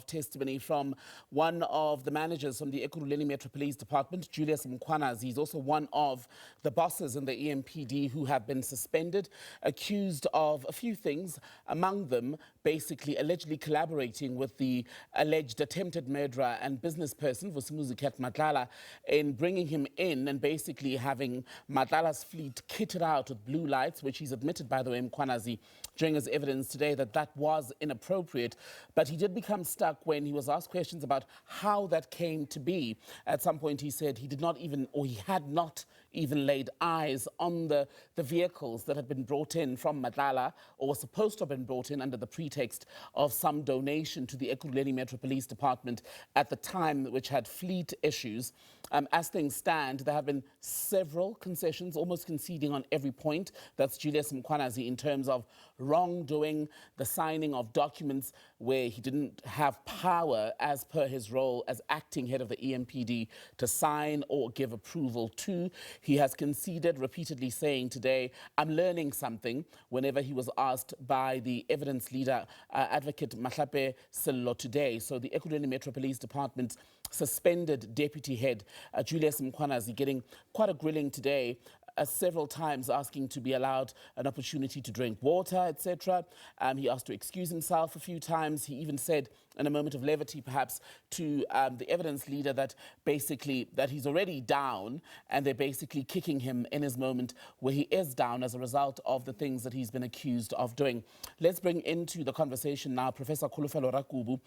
Testimony from one of the managers from the Ekurhuleni Metro Police Department, Julius Mkhwanazi. He's also one of the bosses in the EMPD who have been suspended, accused of a few things, among them basically allegedly collaborating with the alleged attempted murderer and business person, Vusimuzi Madlala, in bringing him in and basically having Madlala's fleet kitted out with blue lights, which he's admitted, by the way, Mkhwanazi, during his evidence today, that was inappropriate. But he did become stuck when he was asked questions about how that came to be. At some point he said he did not even, or he had not even laid eyes on the vehicles that had been brought in from Madlala, or were supposed to have been brought in under the pretext of some donation to the Ekurhuleni Metro Police Department at the time, which had fleet issues. As things stand, there have been several concessions, almost conceding on every point. That's Julius Mkhwanazi in terms of wrongdoing, the signing of documents where he didn't have power as per his role as acting head of the EMPD to sign or give approval to. He has conceded, repeatedly saying today, I'm learning something, whenever he was asked by the evidence leader, Advocate Mahlape Sello today. So the Ekurhuleni Metro Police Department suspended Deputy Head Julius Mkhwanazi, getting quite a grilling today, several times asking to be allowed an opportunity to drink water, etc. He asked to excuse himself a few times. He even said, in a moment of levity perhaps, to the evidence leader that basically that he's already down and they're basically kicking him in his moment where he is down as a result of the things that he's been accused of doing. Let's bring into the conversation now Professor Kholofelo Rakubu,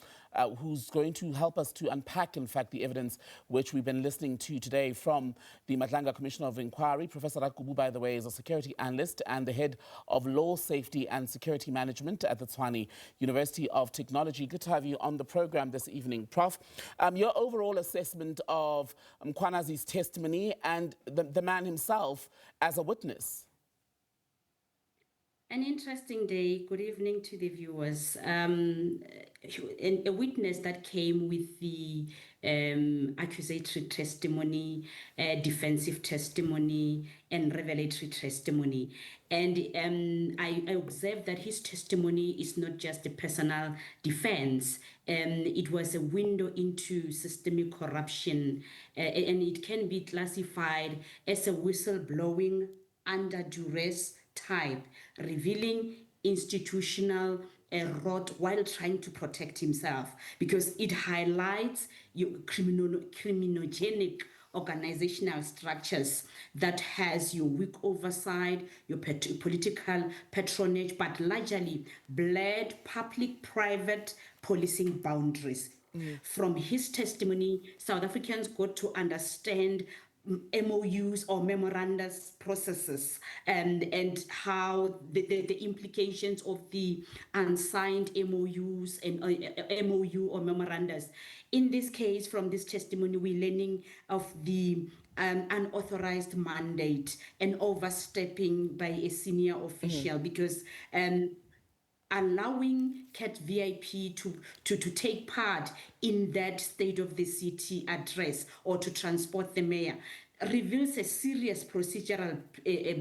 who's going to help us to unpack, in fact, the evidence which we've been listening to today from the Madlanga Commission of Inquiry. Professor Rakubu, by the way, is a security analyst and the head of Law, Safety and Security Management at the Tshwane University of Technology. Good to have you on the program this evening, Prof. Your overall assessment of Mkhwanazi's testimony and the man himself as a witness. An interesting day. Good evening to the viewers. A witness that came with the accusatory testimony, defensive testimony, and revelatory testimony. And I observed that his testimony is not just a personal defense. It was a window into systemic corruption, and it can be classified as a whistleblowing under duress type, revealing institutional rot while trying to protect himself, because it highlights your criminogenic organizational structures that has your weak oversight, your political patronage, but largely blurred public-private policing boundaries. From his testimony, South Africans got to understand MOUs or memorandums processes and how the implications of the unsigned MOUs and MOU or memorandums. In this case, from this testimony, we're learning of the unauthorized mandate and overstepping by a senior official, because allowing CAT VIP to take part in that State of the City address or to transport the mayor reveals a serious procedural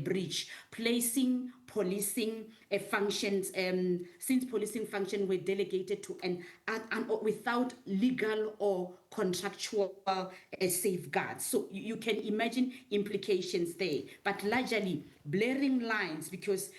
breach, placing policing functions, since policing functions were delegated to and without legal or contractual safeguards. So you can imagine implications there, but largely blurring lines, because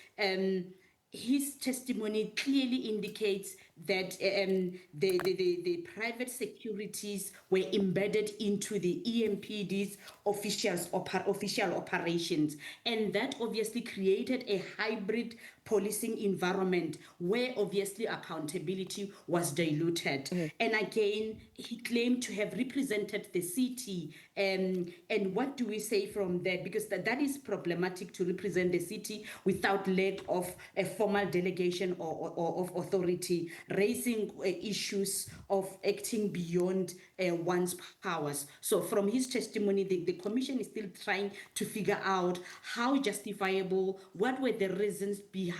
his testimony clearly indicates that the private securities were embedded into the EMPD's official operations, and that obviously created a hybrid policing environment where obviously accountability was diluted. And again, he claimed to have represented the city. And what do we say from that? Because that is problematic, to represent the city without lack of a formal delegation or of authority, raising issues of acting beyond one's powers. So from his testimony, the commission is still trying to figure out how justifiable, what were the reasons behind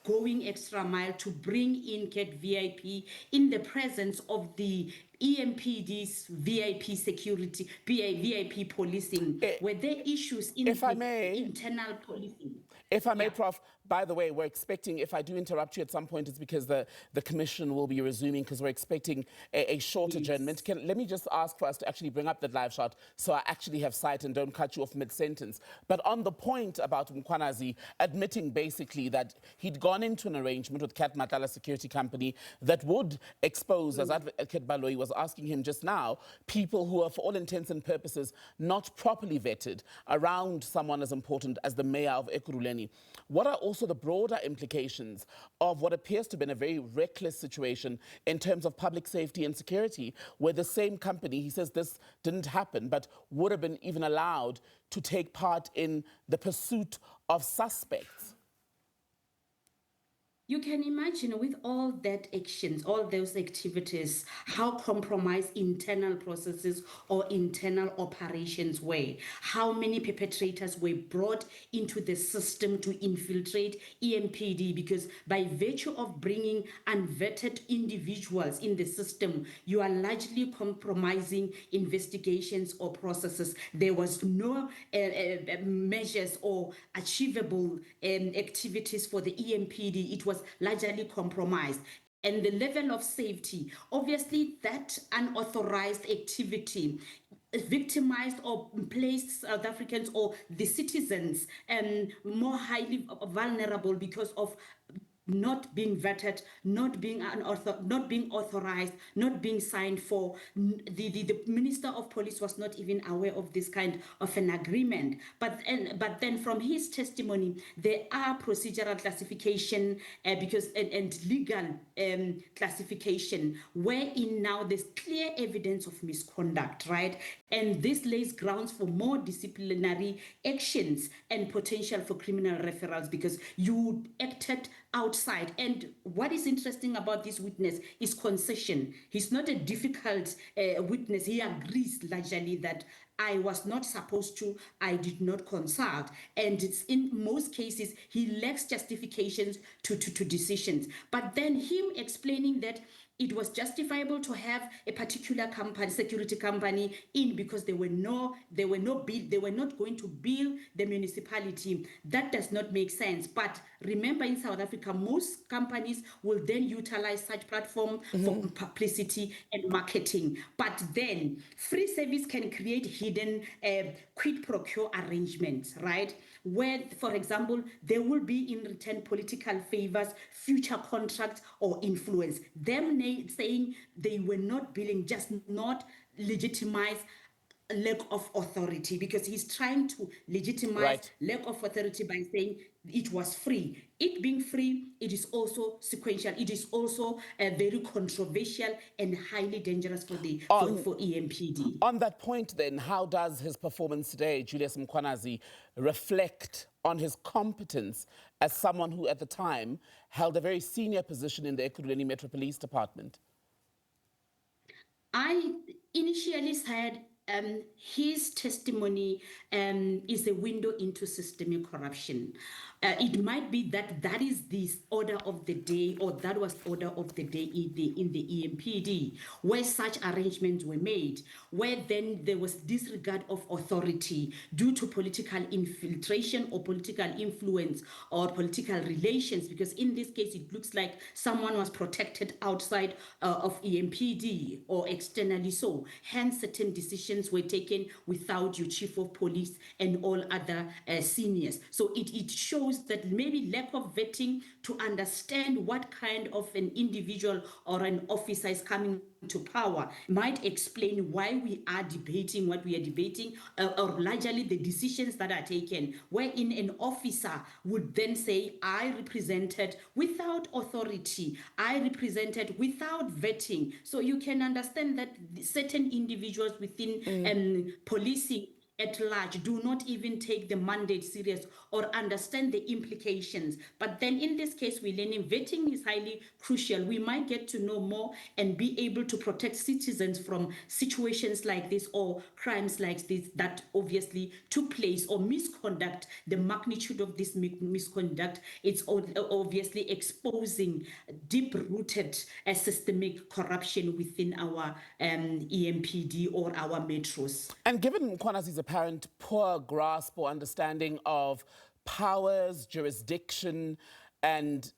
going extra mile to bring in CAT VIP in the presence of the EMPD's VIP security, VIP policing. Were there issues in internal policing? If I may, Prof, By the way, we're expecting, if I do interrupt you at some point, it's because the commission will be resuming, because we're expecting a short adjournment. Let me just ask for us to actually bring up that live shot so I actually have sight and don't cut you off mid-sentence. But on the point about Mkhwanazi admitting basically that he'd gone into an arrangement with Cat Matala Security Company that would expose, as Advocate Baloyi was asking him just now, people who are, for all intents and purposes, not properly vetted around someone as important as the mayor of Ekurhuleni. What are also the broader implications of what appears to have been a very reckless situation in terms of public safety and security, where the same company, he says this didn't happen, but would have been even allowed to take part in the pursuit of suspects? You can imagine with all that actions, all those activities, how compromised internal processes or internal operations were. How many perpetrators were brought into the system to infiltrate EMPD, because by virtue of bringing unvetted individuals in the system, you are largely compromising investigations or processes. There was no measures or achievable activities for the EMPD. It was largely compromised. And the level of safety, obviously that unauthorized activity victimized or placed South Africans or the citizens more highly vulnerable because of not being vetted, not being authorized, not being signed for. The Minister of Police was not even aware of this kind of an agreement. But then from his testimony, there are procedural classification and legal classification, wherein now there's clear evidence of misconduct, right? And this lays grounds for more disciplinary actions and potential for criminal referrals, because you acted outside. And what is interesting about this witness is concession. He's not a difficult witness. He agrees largely that I was not supposed to, I did not consult. And it's in most cases, he lacks justifications to decisions. But then him explaining that it was justifiable to have a particular company, security company, in because they were not going to bill the municipality. That does not make sense. But remember, in South Africa, most companies will then utilize such platform for publicity and marketing. But then free service can create hidden quid pro quo arrangements, right? Where, for example, there will be in return political favors, future contracts, or influence. Them saying they were not billing just not legitimize lack of authority, because he's trying to legitimize lack of authority by saying it was free. It being free, it is also sequential. It is also very controversial and highly dangerous for EMPD. On that point then, how does his performance today, Julius Mkhwanazi, reflect on his competence as someone who at the time held a very senior position in the Ekurhuleni Metro Police Department? I initially said his testimony is a window into systemic corruption. It might be that is the order of the day, or that was order of the day in the EMPD, where such arrangements were made, where then there was disregard of authority due to political infiltration or political influence or political relations, because in this case it looks like someone was protected outside of EMPD or externally so. Hence, certain decisions were taken without your chief of police and all other seniors. So it shows that maybe lack of vetting to understand what kind of an individual or an officer is coming to power might explain why we are debating what we are debating, or largely the decisions that are taken, wherein an officer would then say, I represented without authority, I represented without vetting. So you can understand that certain individuals within policing at large do not even take the mandate serious or understand the implications. But then in this case, we're learning vetting is highly crucial. We might get to know more and be able to protect citizens from situations like this or crimes like this that obviously took place, or misconduct. The magnitude of this misconduct, it's obviously exposing deep-rooted systemic corruption within our EMPD or our metros. And given Mkhwanazi's apparent poor grasp or understanding of powers, jurisdiction, and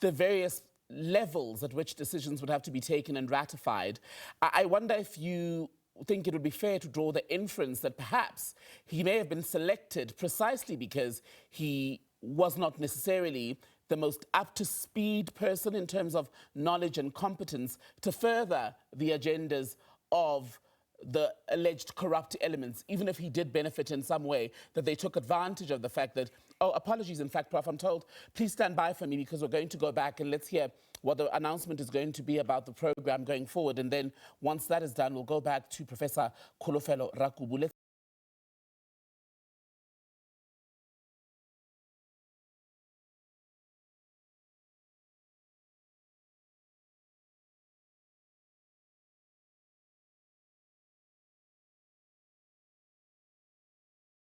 the various levels at which decisions would have to be taken and ratified. I wonder if you think it would be fair to draw the inference that perhaps he may have been selected precisely because he was not necessarily the most up-to-speed person in terms of knowledge and competence to further the agendas of the alleged corrupt elements, even if he did benefit in some way, that they took advantage of the fact that, oh, apologies, in fact, Prof, I'm told, please stand by for me because we're going to go back and let's hear what the announcement is going to be about the program going forward. And then once that is done, we'll go back to Professor Kholofelo Rakubu.